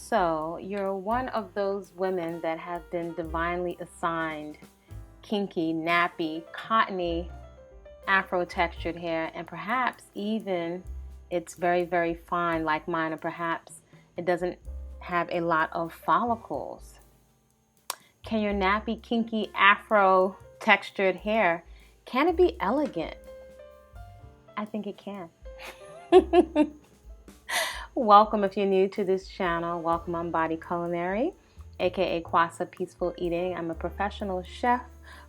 So you're one of those women that have been divinely assigned kinky, nappy, cottony, Afro textured hair, and perhaps even it's very, very fine like mine, or perhaps it doesn't have a lot of follicles. Can your nappy, kinky, Afro textured hair, can it be elegant? I think it can. Welcome if you're new to this channel. Welcome on Body-Culinary, aka Kwasapeacefull Eating. I'm a professional chef,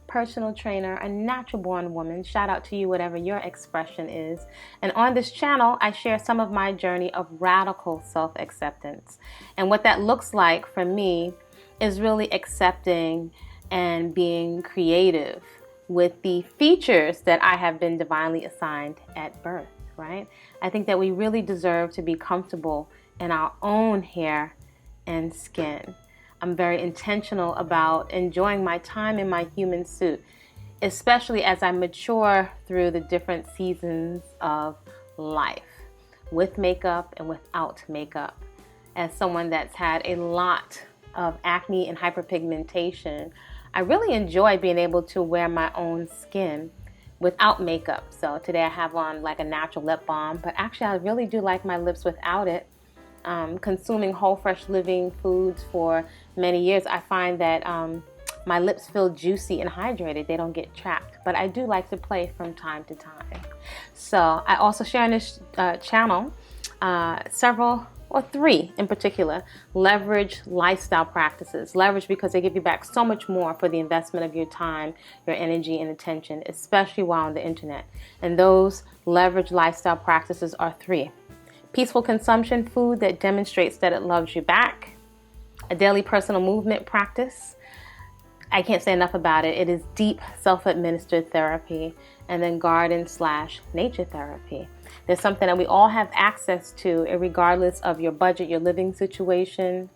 personal trainer, a natural born woman. Shout out to you, whatever your expression is. And on this channel, I share some of my journey of radical self-acceptance. And what that looks like for me is really accepting and being creative with the features that I have been divinely assigned at birth, right? I think that we really deserve to be comfortable in our own hair and skin. I'm very intentional about enjoying my time in my human suit, especially as I mature through the different seasons of life, with makeup and without makeup. As someone that's had a lot of acne and hyperpigmentation, I really enjoy being able to wear my own skin without makeup. So today I have on like a natural lip balm, but actually I really do like my lips without it. Consuming whole fresh living foods for many years, I find that my lips feel juicy and hydrated. They don't get trapped, but I do like to play from time to time. So I also share on this channel three in particular, leverage lifestyle practices. Leverage because they give you back so much more for the investment of your time, your energy, and attention, especially while on the internet. And those leverage lifestyle practices are three. Peaceful consumption, food that demonstrates that it loves you back. A daily personal movement practice. I can't say enough about it. It is deep self-administered therapy. And then garden/nature therapy. There's something that we all have access to, regardless of your budget, your living situation.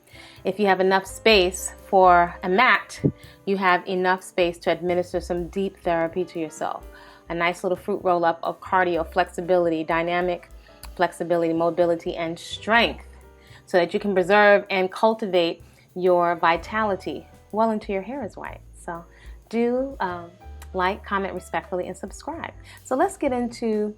If you have enough space for a mat, you have enough space to administer some deep therapy to yourself. A nice little fruit roll-up of cardio, flexibility, dynamic flexibility, mobility, and strength, so that you can preserve and cultivate your vitality well into your hair is white. So do like, comment respectfully, and subscribe. So let's get into,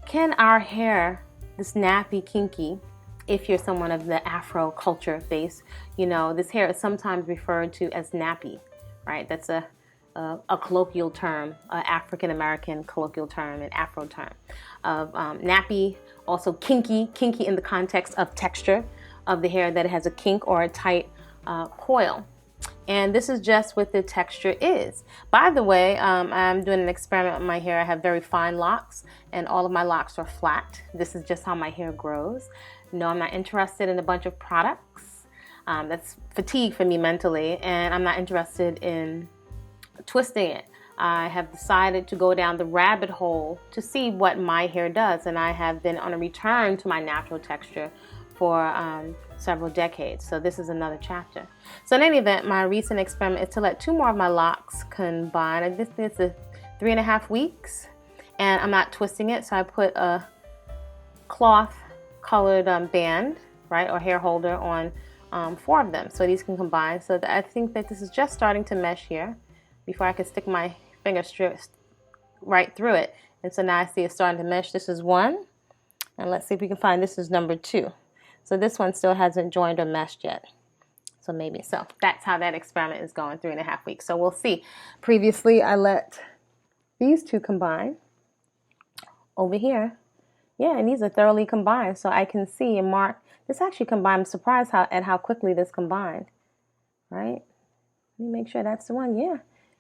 can our hair, this nappy, kinky, if you're someone of the Afro culture base, you know, this hair is sometimes referred to as nappy, right? That's a colloquial term, African-American colloquial term, an Afro term of nappy, also kinky in the context of texture of the hair, that it has a kink or a tight coil. And this is just what the texture is. By the way, I'm doing an experiment with my hair. I have very fine locks, and all of my locks are flat. This is just how my hair grows. No, I'm not interested in a bunch of products. That's fatigue for me mentally, and I'm not interested in twisting it. I have decided to go down the rabbit hole to see what my hair does, and I have been on a return to my natural texture for several decades. So this is another chapter. So in any event, my recent experiment is to let two more of my locks combine. And this is 3.5 weeks, and I'm not twisting it. So I put a cloth colored band, right, or hair holder on 4 of them, so these can combine. So I think that this is just starting to mesh here before I can stick my finger right through it. And so now I see it's starting to mesh. This is 1, and let's see if we can find, this is number 2. So this one still hasn't joined or meshed yet. So maybe, so that's how that experiment is going, 3.5 weeks. So we'll see. Previously, I let these two combine over here. Yeah, and these are thoroughly combined. So I can see and mark, this actually combined. I'm surprised at how quickly this combined, right? Let me make sure that's the one. Yeah,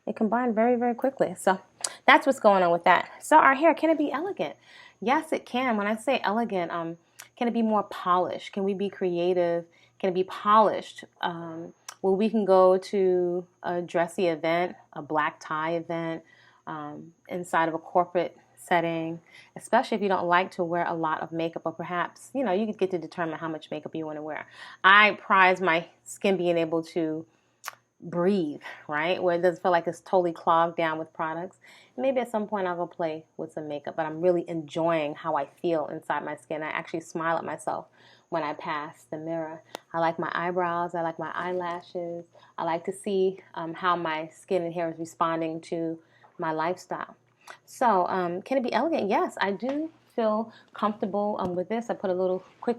it combined very, very quickly. So that's what's going on with that. So our hair, can it be elegant? Yes, it can. When I say elegant, can it be more polished? Can we be creative? Can it be polished? Well, we can go to a dressy event, a black tie event, inside of a corporate setting, especially if you don't like to wear a lot of makeup, or perhaps, you know, you could get to determine how much makeup you want to wear. I prize my skin being able to breathe, right? Where it doesn't feel like it's totally clogged down with products. Maybe at some point I'll go play with some makeup, but I'm really enjoying how I feel inside my skin. I actually smile at myself when I pass the mirror. I like my eyebrows. I like my eyelashes. I like to see how my skin and hair is responding to my lifestyle. So can it be elegant? Yes, I do feel comfortable with this. I put a little quick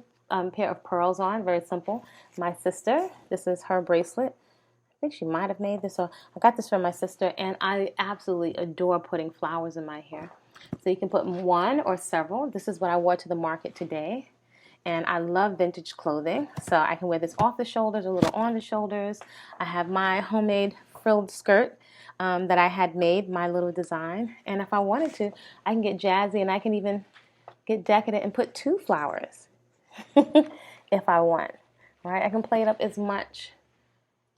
pair of pearls on, very simple. My sister, this is her bracelet. I think she might have made this, so I got this from my sister, and I absolutely adore putting flowers in my hair. So you can put one or several. This is what I wore to the market today, and I love vintage clothing, so I can wear this off the shoulders, a little on the shoulders. I have my homemade frilled skirt that I had made, my little design, and if I wanted to, I can get jazzy, and I can even get decadent and put 2 flowers if I want, right? I can play it up as much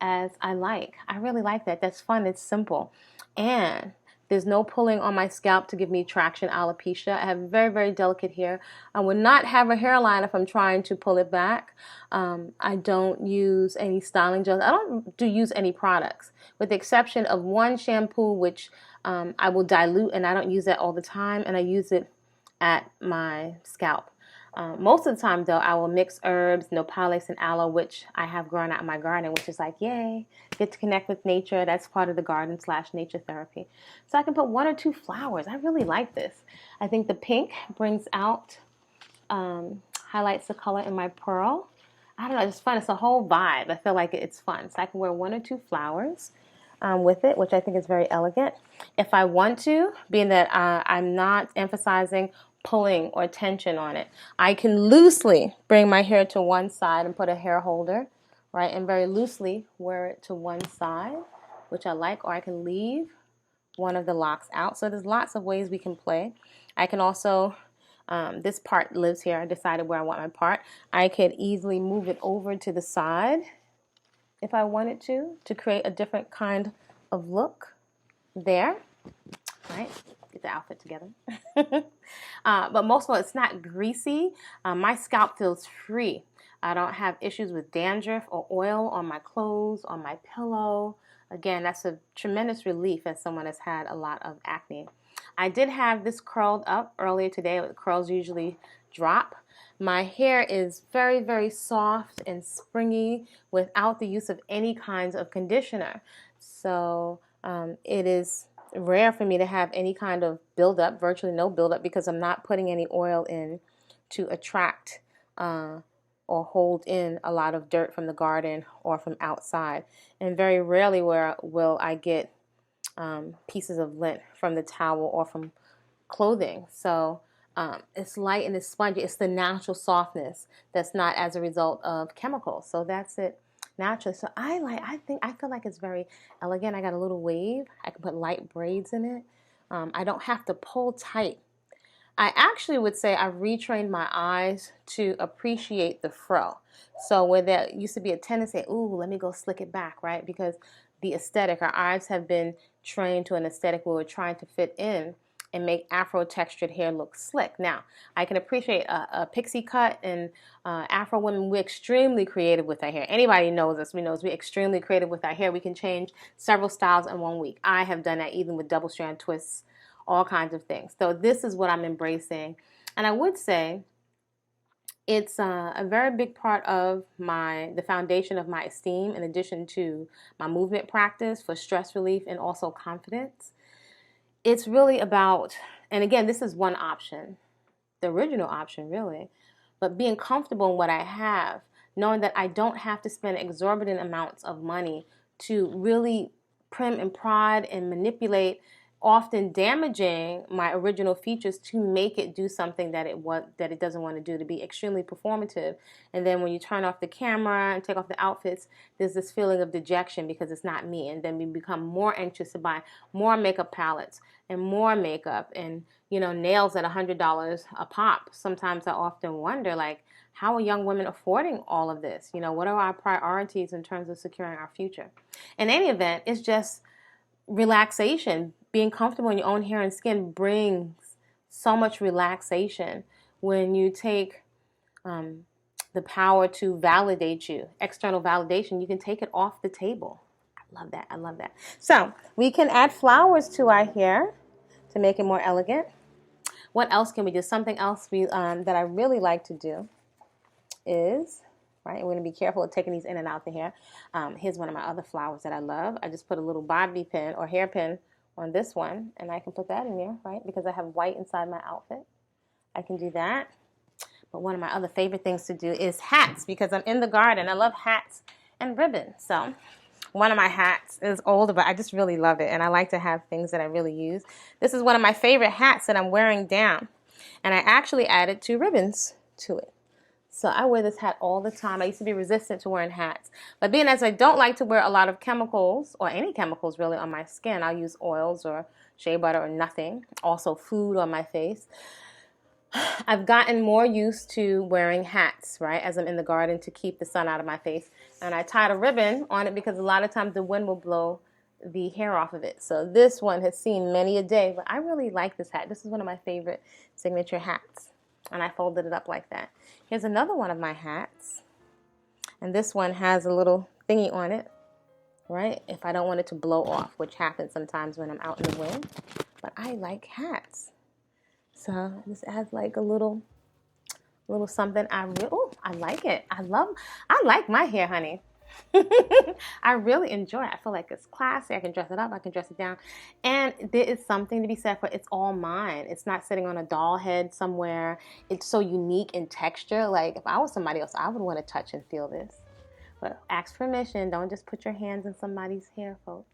as I like. I really like that. That's fun. It's simple. And there's no pulling on my scalp to give me traction alopecia. I have very, very delicate hair. I would not have a hairline if I'm trying to pull it back. I don't use any styling gels. I don't use any products, with the exception of one shampoo, which I will dilute, and I don't use that all the time, and I use it at my scalp. Most of the time, though, I will mix herbs, nopales, and aloe, which I have grown out in my garden, which is like, yay, get to connect with nature. That's part of the garden/nature therapy. So I can put 1 or 2 flowers. I really like this. I think the pink brings out, highlights the color in my pearl. I don't know, it's fun. It's a whole vibe. I feel like it's fun. So I can wear 1 or 2 flowers with it, which I think is very elegant. If I want to, being that I'm not emphasizing pulling or tension on it, I can loosely bring my hair to one side and put a hair holder, right, and very loosely wear it to one side, which I like, or I can leave one of the locks out. So there's lots of ways we can play. I can also, this part lives here. I decided where I want my part. I could easily move it over to the side if I wanted to create a different kind of look there, right? Get the outfit together. But most of all, it's not greasy. My scalp feels free. I don't have issues with dandruff or oil on my clothes, on my pillow. Again, that's a tremendous relief as someone has had a lot of acne. I did have this curled up earlier today. The curls usually drop. My hair is very, very soft and springy without the use of any kinds of conditioner. So it is rare for me to have any kind of buildup, virtually no buildup, because I'm not putting any oil in to attract or hold in a lot of dirt from the garden or from outside. And very rarely will I get pieces of lint from the towel or from clothing. So it's light and it's spongy. It's the natural softness that's not as a result of chemicals. So that's it. Naturally. So I feel like it's very elegant. I got a little wave. I can put light braids in it. I don't have to pull tight. I actually would say I've retrained my eyes to appreciate the fro. So where there used to be a tendency, ooh, let me go slick it back, right? Because the aesthetic, our eyes have been trained to an aesthetic where we're trying to fit in and make Afro textured hair look slick. Now, I can appreciate a pixie cut, and Afro women, we're extremely creative with our hair. Anybody knows us, we're extremely creative with our hair. We can change several styles in 1 week. I have done that even with double strand twists, all kinds of things. So this is what I'm embracing. And I would say it's a very big part of the foundation of my esteem, in addition to my movement practice for stress relief and also confidence. It's really about, and again, this is one option, the original option really, but being comfortable in what I have, knowing that I don't have to spend exorbitant amounts of money to really prim and prod and manipulate, often damaging my original features to make it do something that it doesn't want to do, to be extremely performative. And then when you turn off the camera and take off the outfits, there's this feeling of dejection because it's not me. And then we become more anxious to buy more makeup palettes and more makeup and, nails at $100 a pop. Sometimes I often wonder, like, how are young women affording all of this? What are our priorities in terms of securing our future? In any event, it's just relaxation. Being comfortable in your own hair and skin brings so much relaxation when you take the power to validate you. External validation, you can take it off the table. I love that. I love that. So we can add flowers to our hair to make it more elegant. What else can we do? Something else that I really like to do is right? And we're going to be careful of taking these in and out the hair. Here's one of my other flowers that I love. I just put a little bobby pin or hairpin on this one, and I can put that in there, right? Because I have white inside my outfit. I can do that. But one of my other favorite things to do is hats, because I'm in the garden. I love hats and ribbons. So one of my hats is older, but I just really love it, and I like to have things that I really use. This is one of my favorite hats that I'm wearing down, and I actually added 2 ribbons to it. So I wear this hat all the time. I used to be resistant to wearing hats. But being as I don't like to wear a lot of chemicals, or any chemicals really, on my skin, I'll use oils or shea butter or nothing. Also food on my face. I've gotten more used to wearing hats, right, as I'm in the garden to keep the sun out of my face. And I tied a ribbon on it because a lot of times the wind will blow the hair off of it. So this one has seen many a day, but I really like this hat. This is one of my favorite signature hats. And I folded it up like that. Here's another one of my hats. And this one has a little thingy on it, right? If I don't want it to blow off, which happens sometimes when I'm out in the wind. But I like hats. So this adds like a little something. I like it. I like my hair, honey. I really enjoy it. I feel like it's classy. I can dress it up. I can dress it down. And there is something to be said for it's all mine. It's not sitting on a doll head somewhere. It's so unique in texture. Like if I was somebody else, I would want to touch and feel this. But ask permission. Don't just put your hands in somebody's hair, folks.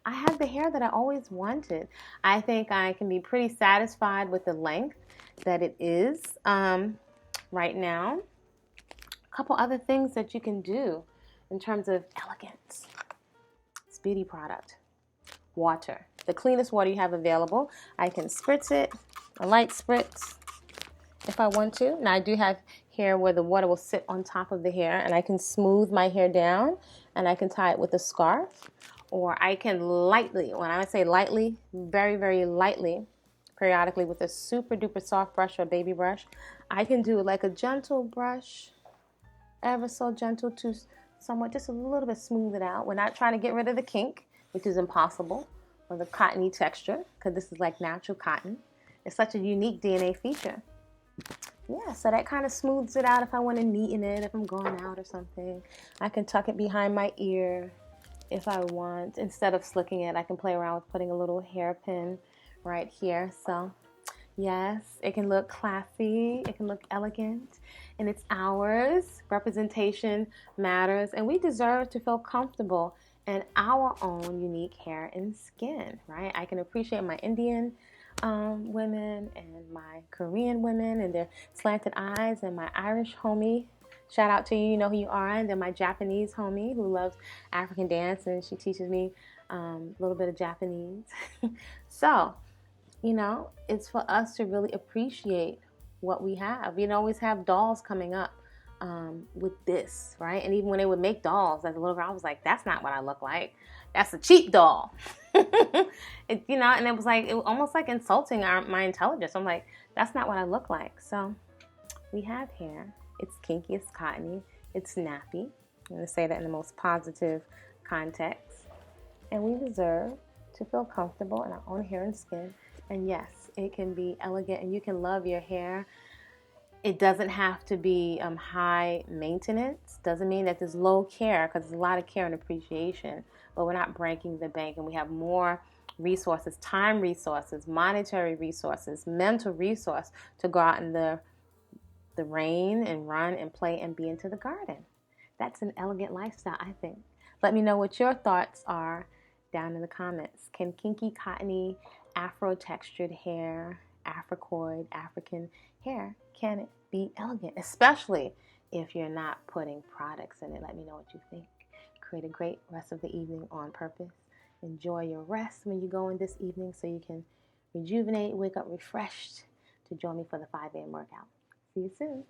I have the hair that I always wanted. I think I can be pretty satisfied with the length that it is right now. A couple other things that you can do in terms of elegance. It's beauty product. Water. The cleanest water you have available. I can spritz it, a light spritz if I want to. Now I do have hair where the water will sit on top of the hair, and I can smooth my hair down, and I can tie it with a scarf. Or I can lightly, when I say lightly, very, very lightly, periodically with a super duper soft brush or baby brush, I can do like a gentle brush, ever so gentle to somewhat, just a little bit smooth it out. We're not trying to get rid of the kink, which is impossible, or the cottony texture, because this is like natural cotton. It's such a unique DNA feature. Yeah, so that kind of smooths it out if I want to neaten it, if I'm going out or something. I can tuck it behind my ear if I want. Instead of slicking it, I can play around with putting a little hairpin right here. So yes, it can look classy, it can look elegant, and it's ours. Representation matters, and we deserve to feel comfortable in our own unique hair and skin, right? I can appreciate my Indian women and my Korean women and their slanted eyes, and my Irish homie. Shout out to you, you know who you are. And then my Japanese homie who loves African dance, and she teaches me a little bit of Japanese. So, you know, it's for us to really appreciate what we have. We always have dolls coming up with this, right? And even when they would make dolls as a little girl, I was like, that's not what I look like. That's a cheap doll. You know, and it was almost like insulting my intelligence. I'm like, that's not what I look like. So we have hair. It's kinky, it's cottony, it's nappy. I'm going to say that in the most positive context. And we deserve to feel comfortable in our own hair and skin. And yes, it can be elegant, and you can love your hair. It doesn't have to be high maintenance. Doesn't mean that there's low care, because there's a lot of care and appreciation. But we're not breaking the bank, and we have more resources, time resources, monetary resources, mental resource to go out in the rain and run and play and be into the garden. That's an elegant lifestyle, I think. Let me know what your thoughts are down in the comments. Can kinky, cottony, Afro textured hair, Africoid, African hair, can it be elegant? Especially if you're not putting products in it. Let me know what you think. Create a great rest of the evening on purpose. Enjoy your rest when you go in this evening so you can rejuvenate, wake up refreshed to join me for the 5 a.m. workout. See you soon.